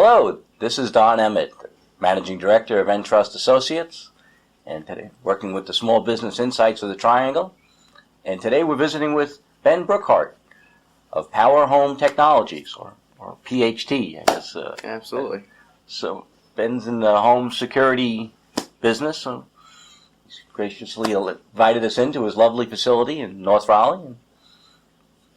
Hello, this is Don Emmett, Managing Director of Entrust Associates, and today working with the Small Business Insights of the Triangle. And today we're visiting with Ben Brookhart of Power Home Technologies, or PHT, I guess. Absolutely. So Ben's in the home security business, so he's graciously invited us into his lovely facility in North Raleigh. And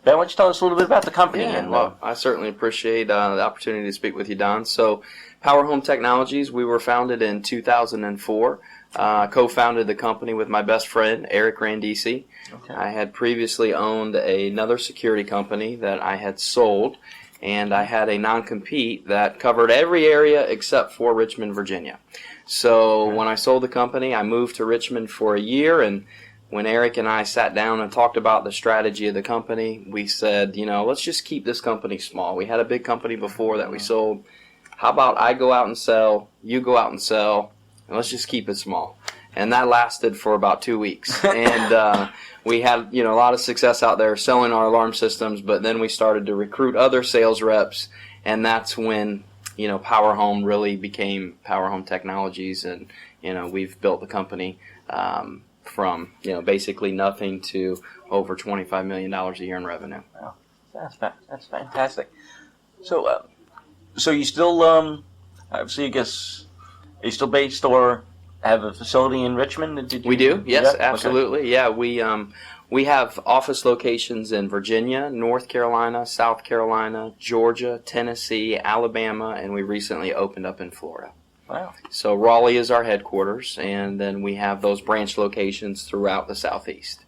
Ben, why don't you tell us a little bit about the company? Well, I certainly appreciate the opportunity to speak with you, Don. So, Power Home Technologies, we were founded in 2004. Co-founded the company with my best friend, Eric Randisi. Okay. I had previously owned another security company that I had sold, and I had a non-compete that covered every area except for Richmond, Virginia. So, when I sold the company, I moved to Richmond for a year, and when Eric and I sat down and talked about the strategy of the company, we said, let's just keep this company small. We had a big company before that we sold. How about I go out and sell, you go out and sell, and let's just keep it small. And that lasted for about 2 weeks. And we had, a lot of success out there selling our alarm systems, but then we started to recruit other sales reps, and that's when, Power Home really became Power Home Technologies, and, we've built the company from basically nothing to over $25 million a year in revenue. Wow, that's fantastic. So, so you still obviously, I guess, are you still based or have a facility in Richmond? We do, yes, yeah? absolutely. Okay. Yeah, we have office locations in Virginia, North Carolina, South Carolina, Georgia, Tennessee, Alabama, and we recently opened up in Florida. Wow. So Raleigh is our headquarters, and then we have those branch locations throughout the Southeast.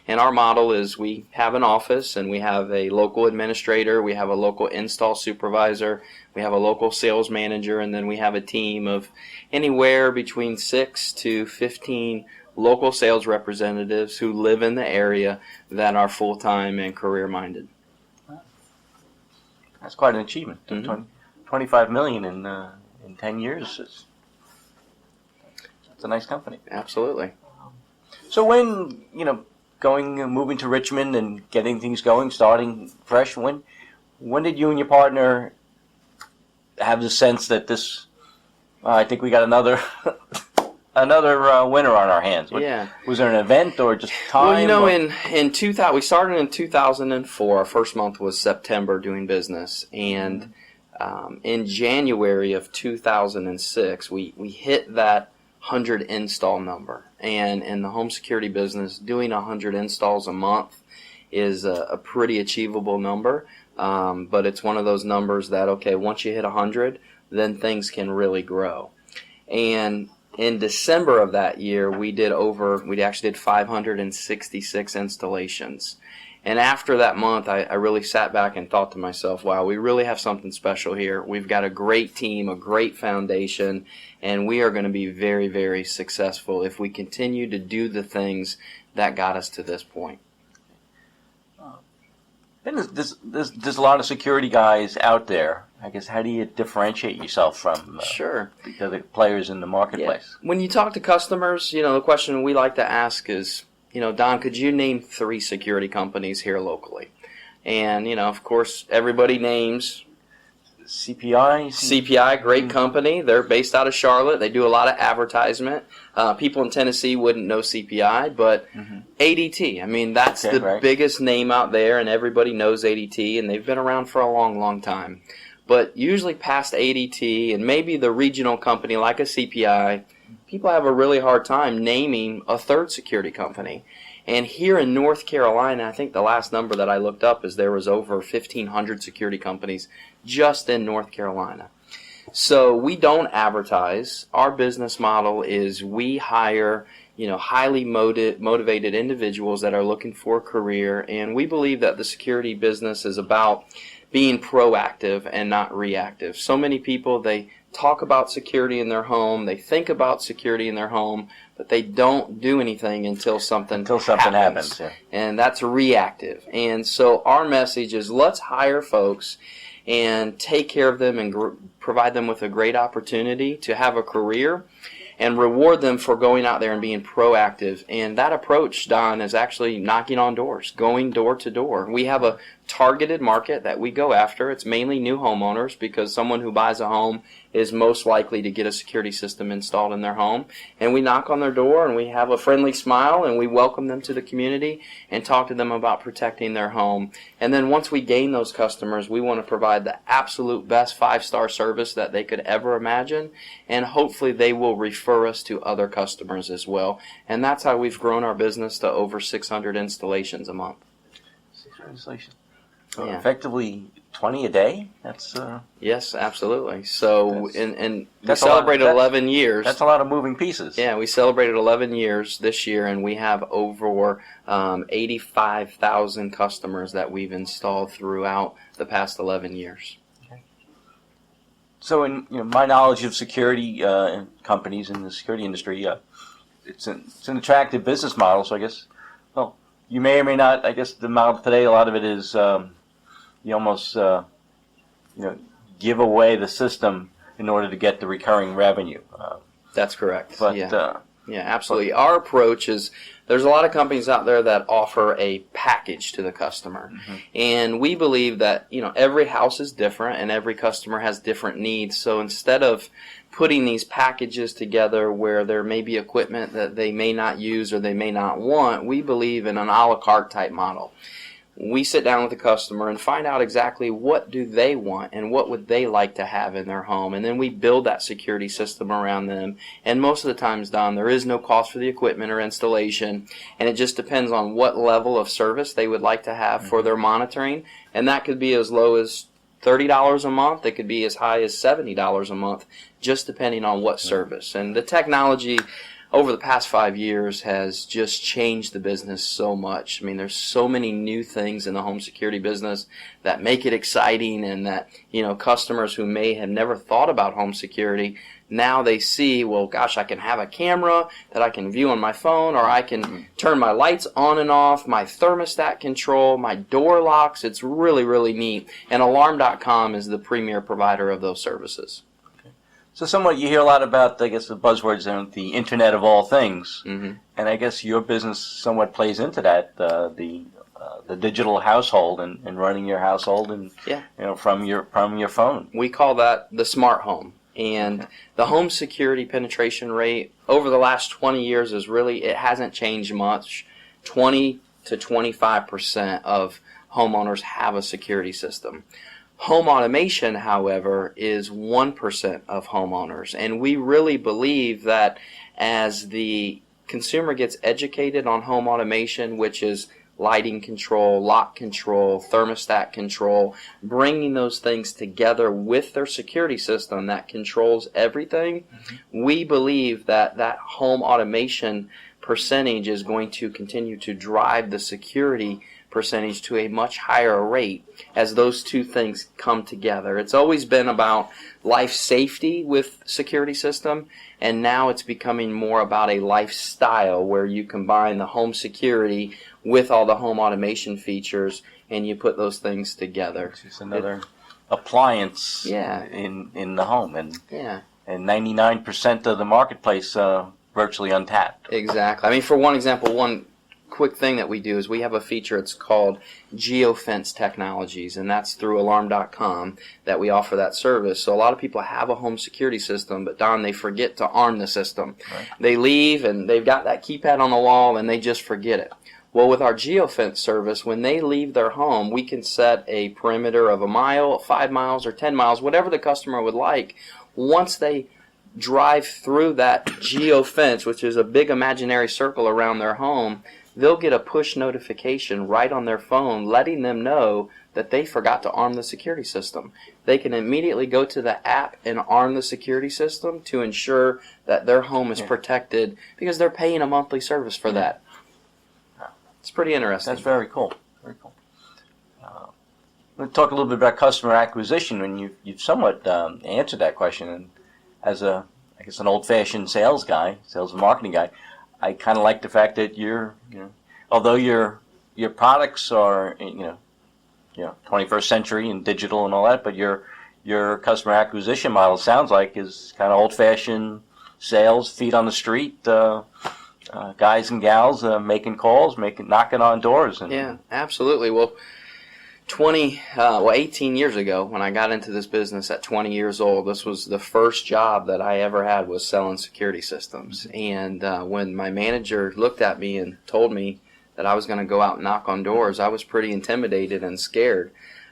And our model is we have an office, and we have a local administrator, we have a local install supervisor, we have a local sales manager, and then we have a team of anywhere between 6 to 15 local sales representatives who live in the area that are full-time and career-minded. That's quite an achievement. Mm-hmm. $25 million in 10 years. It's a nice company. Absolutely. So when, moving to Richmond and getting things going, starting fresh, when did you and your partner have the sense that this, I think we got another winner on our hands? Yeah. Was there an event or just time? Well, we started in 2004. Our first month was September doing business, and in January of 2006, we hit that 100 install number. And in the home security business, doing 100 installs a month is a pretty achievable number. But it's one of those numbers that, once you hit 100, then things can really grow. And in December of that year, we actually did 566 installations. And after that month, I really sat back and thought to myself, wow, we really have something special here. We've got a great team, a great foundation, and we are going to be very, very successful if we continue to do the things that got us to this point. Then there's a lot of security guys out there. I guess, how do you differentiate yourself from the other players in the marketplace? Yeah. When you talk to customers, the question we like to ask is, Don, could you name 3 security companies here locally? And, of course, everybody names CPI. CPI, great company. They're based out of Charlotte. They do a lot of advertisement. People in Tennessee wouldn't know CPI, but ADT, that's the biggest name out there, and everybody knows ADT, and they've been around for a long, long time. But usually past ADT and maybe the regional company like a CPI, people have a really hard time naming a third security company. And here in North Carolina, I think the last number that I looked up is there was over 1,500 security companies just in North Carolina. So we don't advertise. Our business model is we hire, highly motivated individuals that are looking for a career, and we believe that the security business is about being proactive and not reactive. So many people, they talk about security in their home, they think about security in their home, but they don't do anything until something happens. Yeah. And that's reactive. And so our message is let's hire folks and take care of them and provide them with a great opportunity to have a career and reward them for going out there and being proactive. And that approach, Don, is actually knocking on doors, going door to door. We have a targeted market that we go after. It's mainly new homeowners because someone who buys a home is most likely to get a security system installed in their home. And we knock on their door and we have a friendly smile and we welcome them to the community and talk to them about protecting their home. And then once we gain those customers, we want to provide the absolute best 5-star service that they could ever imagine. And hopefully they will refer us to other customers as well. And that's how we've grown our business to over 600 installations a month. 600 installations. So effectively 20 a day? That's yes, absolutely. So and we celebrated 11 years. That's a lot of moving pieces. Yeah, we celebrated 11 years this year, and we have over 85,000 customers that we've installed throughout the past 11 years. Okay. So in my knowledge of security companies in the security industry, it's an attractive business model. So I guess, well, you may or may not. I guess the model today, a lot of it is you almost give away the system in order to get the recurring revenue. That's correct. But yeah, absolutely. Our approach is there's a lot of companies out there that offer a package to the customer, and we believe that every house is different and every customer has different needs. So instead of putting these packages together where there may be equipment that they may not use or they may not want, we believe in an a la carte type model. We sit down with the customer and find out exactly what do they want and what would they like to have in their home, and then we build that security system around them. And most of the times, Don, there is no cost for the equipment or installation, and it just depends on what level of service they would like to have for their monitoring, and that could be as low as $30 a month. It could be as high as $70 a month, just depending on what service. And the technology over the past 5 years has just changed the business so much. I mean, there's so many new things in the home security business that make it exciting, and that, customers who may have never thought about home security, now they see, well, gosh, I can have a camera that I can view on my phone, or I can turn my lights on and off, my thermostat control, my door locks. It's really, really neat. And Alarm.com is the premier provider of those services. So somewhat you hear a lot about, I guess, the buzzwords and the Internet of all things, and I guess your business somewhat plays into that, the digital household and running your household and from your phone. We call that the smart home, and the home security penetration rate over the last 20 years it hasn't changed much. 20 to 25% of homeowners have a security system. Home automation, however, is 1% of homeowners, and we really believe that as the consumer gets educated on home automation, which is lighting control, lock control, thermostat control, bringing those things together with their security system that controls everything, we believe that home automation percentage is going to continue to drive the security percentage to a much higher rate as those two things come together. It's always been about life safety with security system, and now it's becoming more about a lifestyle where you combine the home security with all the home automation features and you put those things together. It's just another appliance in the home, and 99% of the marketplace virtually untapped. Exactly. I mean, for one example, one quick thing that we do is we have a feature, it's called GeoFence Technologies, and that's through Alarm.com that we offer that service. So a lot of people have a home security system, but Don, they forget to arm the system. Right. They leave and they've got that keypad on the wall and they just forget it. Well, with our GeoFence service, when they leave their home, we can set a perimeter of 1 mile, 5 miles, or 10 miles, whatever the customer would like. Once they drive through that GeoFence, which is a big imaginary circle around their home, they'll get a push notification right on their phone letting them know that they forgot to arm the security system. They can immediately go to the app and arm the security system to ensure that their home is protected because they're paying a monthly service for that. It's pretty interesting. That's very cool. Very cool. We'll talk a little bit about customer acquisition, and you've somewhat answered that question. And as I guess an old-fashioned sales and marketing guy, I kind of like the fact that although your products are 21st century and digital and all that, but your customer acquisition model sounds like is kind of old-fashioned sales, feet on the street, guys and gals making calls, knocking on doors. Yeah, absolutely. Well, 18 years ago, when I got into this business at 20 years old, this was the first job that I ever had, was selling security systems. And when my manager looked at me and told me that I was going to go out and knock on doors, I was pretty intimidated and scared.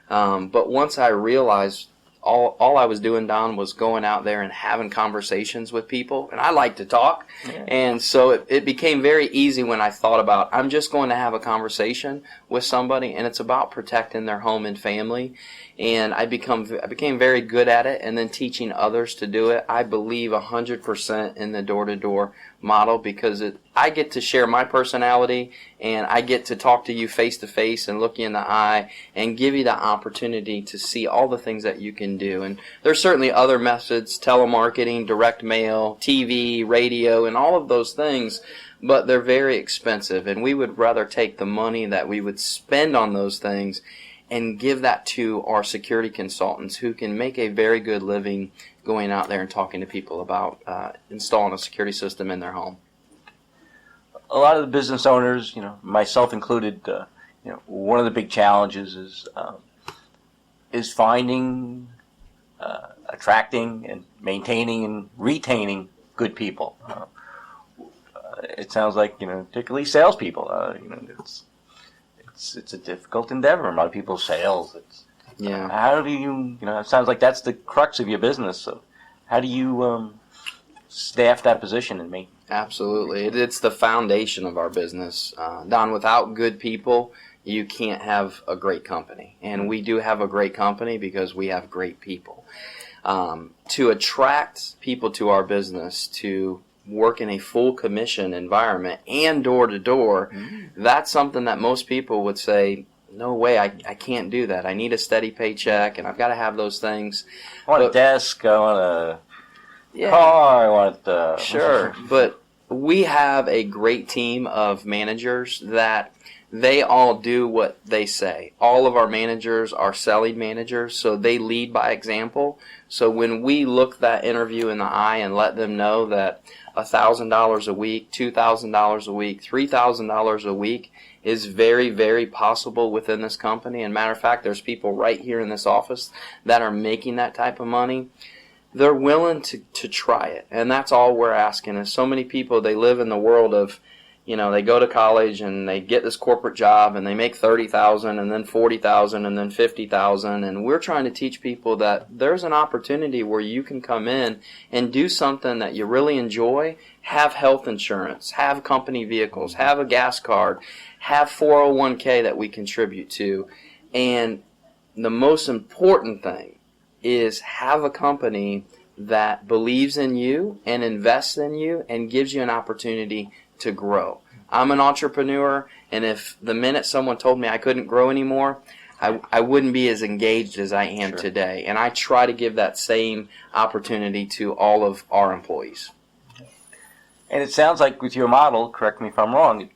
But once I realized all I was doing, Don, was going out there and having conversations with people. And I like to talk. Yeah. And so it became very easy when I thought about, I'm just going to have a conversation with somebody, and it's about protecting their home and family. And I became very good at it, and then teaching others to do it. I believe 100% in the door-to-door model, because I get to share my personality, and I get to talk to you face-to-face and look you in the eye and give you the opportunity to see all the things that you can do. And there's certainly other methods, telemarketing, direct mail, TV, radio, and all of those things, but they're very expensive, and we would rather take the money that we would spend on those things and give that to our security consultants, who can make a very good living going out there and talking to people about installing a security system in their home. A lot of the business owners, myself included, one of the big challenges is finding, attracting, and maintaining and retaining good people. It sounds like, particularly salespeople, it's a difficult endeavor. A lot of people's sales. Yeah. How do you, it sounds like that's the crux of your business. So how do you staff that position and make? Absolutely. It's the foundation of our business. Don, without good people, you can't have a great company. And we do have a great company because we have great people. To attract people to our business, to work in a full commission environment and door-to-door, that's something that most people would say, no way, I can't do that. I need a steady paycheck, and I've got to have those things. I want a desk, I want a car, I want Sure, but we have a great team of managers that they all do what they say. All of our managers are selling managers, so they lead by example. So when we look that interview in the eye and let them know that $1,000 a week, $2,000 a week, $3,000 a week is very, very possible within this company. And matter of fact, there's people right here in this office that are making that type of money. They're willing to try it. And that's all we're asking. And so many people, they live in the world of, they go to college and they get this corporate job and they make $30,000 and then $40,000 and then $50,000. And we're trying to teach people that there's an opportunity where you can come in and do something that you really enjoy, have health insurance, have company vehicles, have a gas card, have 401k that we contribute to. And the most important thing is have a company that believes in you and invests in you and gives you an opportunity to grow. I'm an entrepreneur, and if the minute someone told me I couldn't grow anymore, I wouldn't be as engaged as I am today. And I try to give that same opportunity to all of our employees. And it sounds like with your model, correct me if I'm wrong,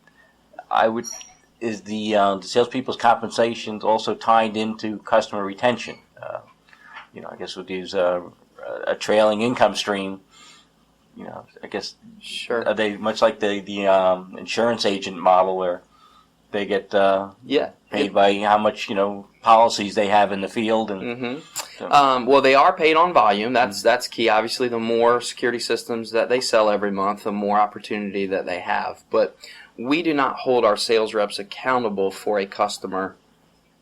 is the salespeople's compensations also tied into customer retention? I guess we'll use a trailing income stream. I guess. Sure. Are they much like the insurance agent model, where they get paid by how much policies they have in the field? And well, they are paid on volume. That's key. Obviously, the more security systems that they sell every month, the more opportunity that they have. But we do not hold our sales reps accountable for a customer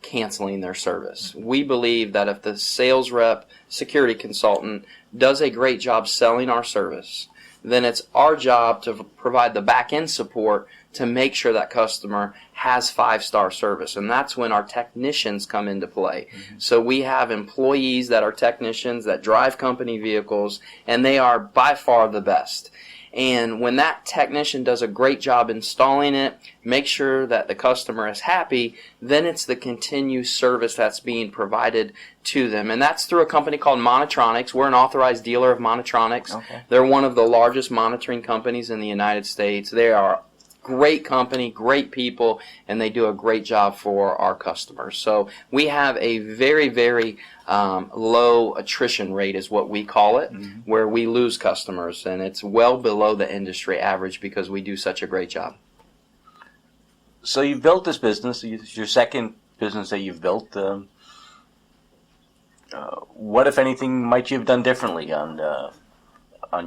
canceling their service. We believe that if the sales rep, security consultant, does a great job selling our service, then it's our job to provide the back-end support to make sure that customer has 5-star service. And that's when our technicians come into play. So we have employees that are technicians that drive company vehicles, and they are by far the best. And when that technician does a great job installing it, make sure that the customer is happy, then it's the continued service that's being provided to them. And that's through a company called Monitronics. We're an authorized dealer of Monitronics. Okay. They're one of the largest monitoring companies in the United States. They are great company, great people, and they do a great job for our customers. So we have a very, very low attrition rate is what we call it, where we lose customers, and it's well below the industry average because we do such a great job. So you've built this business. It's your second business that you've built, what, if anything, might you have done differently on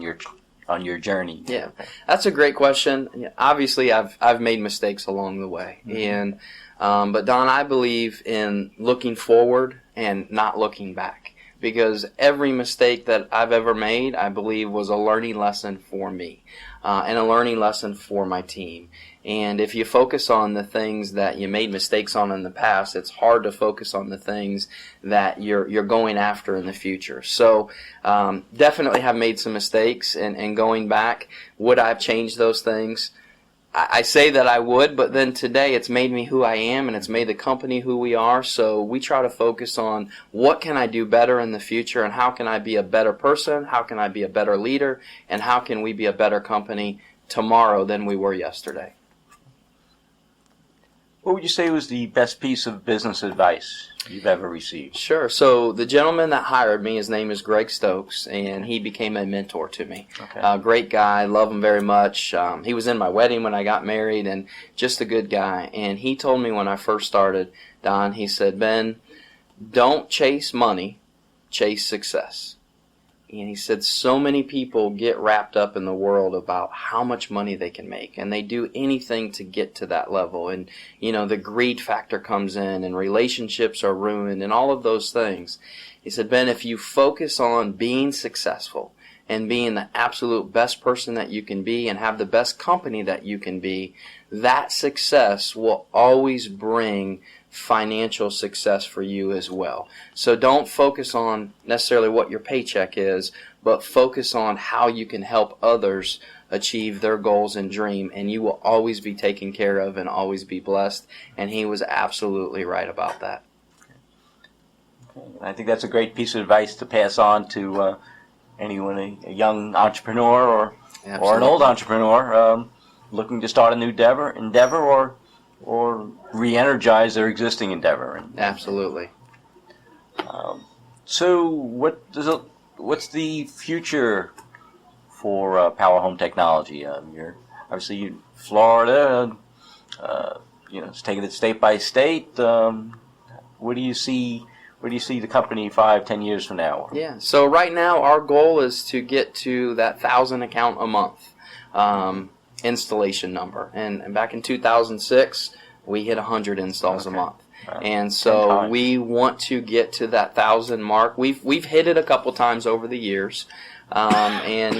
your journey? Yeah, that's a great question. Yeah, obviously, I've made mistakes along the way, and but Don, I believe in looking forward and not looking back, because every mistake that I've ever made, I believe, was a learning lesson for me, and a learning lesson for my team. And if you focus on the things that you made mistakes on in the past, it's hard to focus on the things that you're going after in the future. So definitely have made some mistakes, and going back, would I have changed those things? I say that I would, but then today it's made me who I am, and it's made the company who we are. So we try to focus on what can I do better in the future, and how can I be a better person, how can I be a better leader, and how can we be a better company tomorrow than we were yesterday. What would you say was the best piece of business advice you've ever received? Sure. So the gentleman that hired me, his name is Greg Stokes, and he became a mentor to me. Okay. Great guy, love him very much. He was in my wedding when I got married, and just a good guy. And he told me when I first started, Don, he said, Ben, don't chase money, chase success. And he said so many people get wrapped up in the world about how much money they can make, and they do anything to get to that level. And, the greed factor comes in, and relationships are ruined, and all of those things. He said, Ben, if you focus on being successful and being the absolute best person that you can be and have the best company that you can be, that success will always bring financial success for you as well. So don't focus on necessarily what your paycheck is, but focus on how you can help others achieve their goals and dream, and you will always be taken care of and always be blessed. And he was absolutely right about that. I think that's a great piece of advice to pass on to anyone, a young entrepreneur or an old entrepreneur looking to start a new endeavor or re-energize their existing endeavor. Absolutely. So what's the future for Power Home Technology? You're obviously Florida, it's taking it state by state. Where do you see the company 5-10 years from now? Yeah. So right now our goal is to get to that 1,000 account a month installation number. And back in 2006, we hit 100 installs a month. Wow. And so we want to get to that 1,000 mark. We've hit it a couple times over the years. And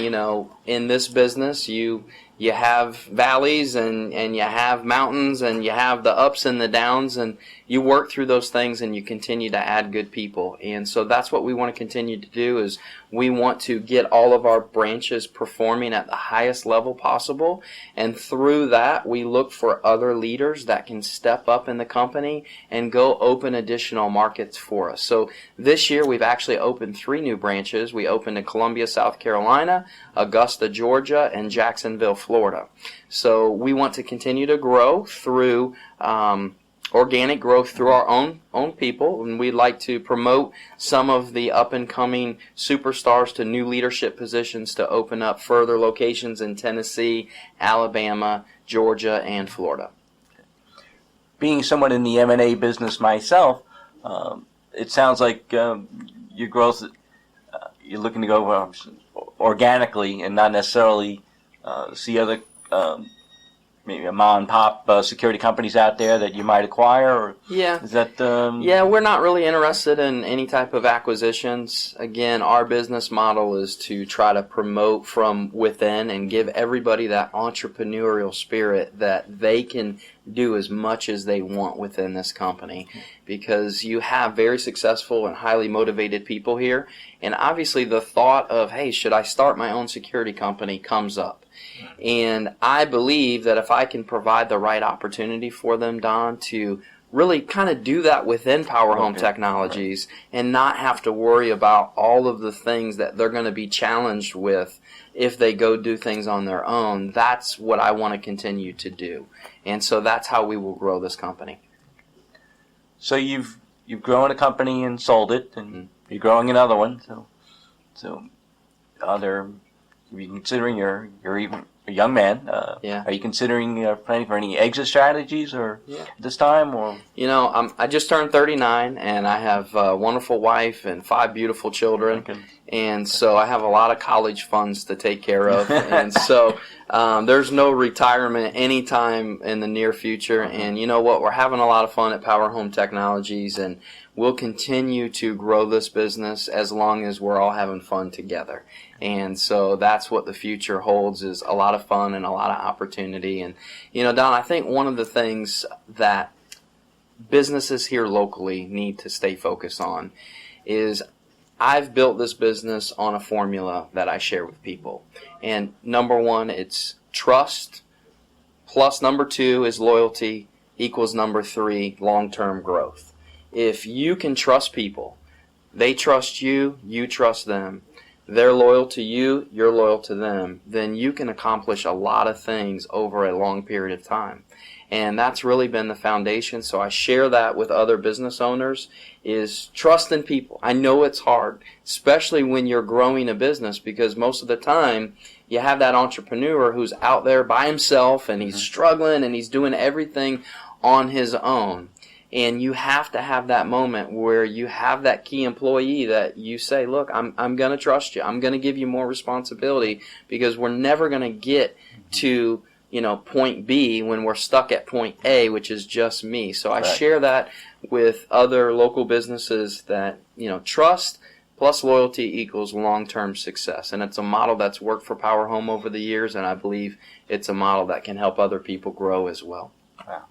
in this business, you have valleys and you have mountains and you have the ups and the downs, and you work through those things and you continue to add good people. And so that's what we want to continue to do, is we want to get all of our branches performing at the highest level possible. And through that, we look for other leaders that can step up in the company and go open additional markets for us. So this year, we've actually opened 3 new branches. We opened in Columbia, South Carolina, Augusta, Georgia, and Jacksonville, Florida. So we want to continue to grow through organic growth through our own people, and we'd like to promote some of the up-and-coming superstars to new leadership positions to open up further locations in Tennessee, Alabama, Georgia, and Florida. Being someone in the M&A business myself, it sounds like your growth, you're looking to go organically and not necessarily see other maybe a mom and pop security companies out there that you might acquire? Or yeah. Is that? Yeah, we're not really interested in any type of acquisitions. Again, our business model is to try to promote from within and give everybody that entrepreneurial spirit that they can do as much as they want within this company, because you have very successful and highly motivated people here. And obviously the thought of, hey, should I start my own security company comes up. And I believe that if I can provide the right opportunity for them, Don, to really kind of do that within Power Home Technologies and not have to worry about all of the things that they're going to be challenged with if they go do things on their own, that's what I want to continue to do. And so that's how we will grow this company. So you've grown a company and sold it, and you're growing another one. So are you considering you're even a young man. Yeah. Are you considering planning for any exit strategies or this time? Or I just turned 39, and I have a wonderful wife and 5 beautiful children. Okay. And so I have a lot of college funds to take care of. And so there's no retirement anytime in the near future. And you know what? We're having a lot of fun at Power Home Technologies, and we'll continue to grow this business as long as we're all having fun together. And so that's what the future holds, is a lot of fun and a lot of opportunity. And, Don, I think one of the things that businesses here locally need to stay focused on is I've built this business on a formula that I share with people. And number 1, it's trust, plus number 2 is loyalty, equals number 3, long-term growth. If you can trust people, they trust you, you trust them, they're loyal to you, you're loyal to them, then you can accomplish a lot of things over a long period of time. And that's really been the foundation. So I share that with other business owners, is trust in people. I know it's hard, especially when you're growing a business, because most of the time you have that entrepreneur who's out there by himself and he's struggling and he's doing everything on his own. And you have to have that moment where you have that key employee that you say, look, I'm going to trust you. I'm going to give you more responsibility, because we're never going to get to point B when we're stuck at point A, which is just me. So I share that with other local businesses that, trust plus loyalty equals long-term success. And it's a model that's worked for Power Home over the years, and I believe it's a model that can help other people grow as well. Wow.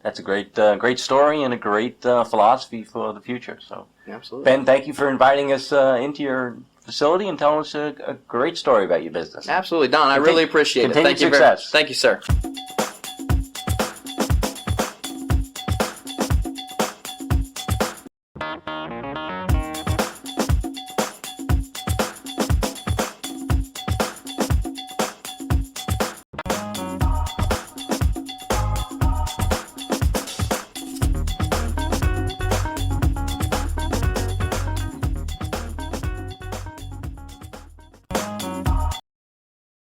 That's a great story and a great philosophy for the future. So, absolutely. Ben, thank you for inviting us into your facility and telling us a great story about your business. Absolutely, Don. I really appreciate it. Continued success. Thank you, sir.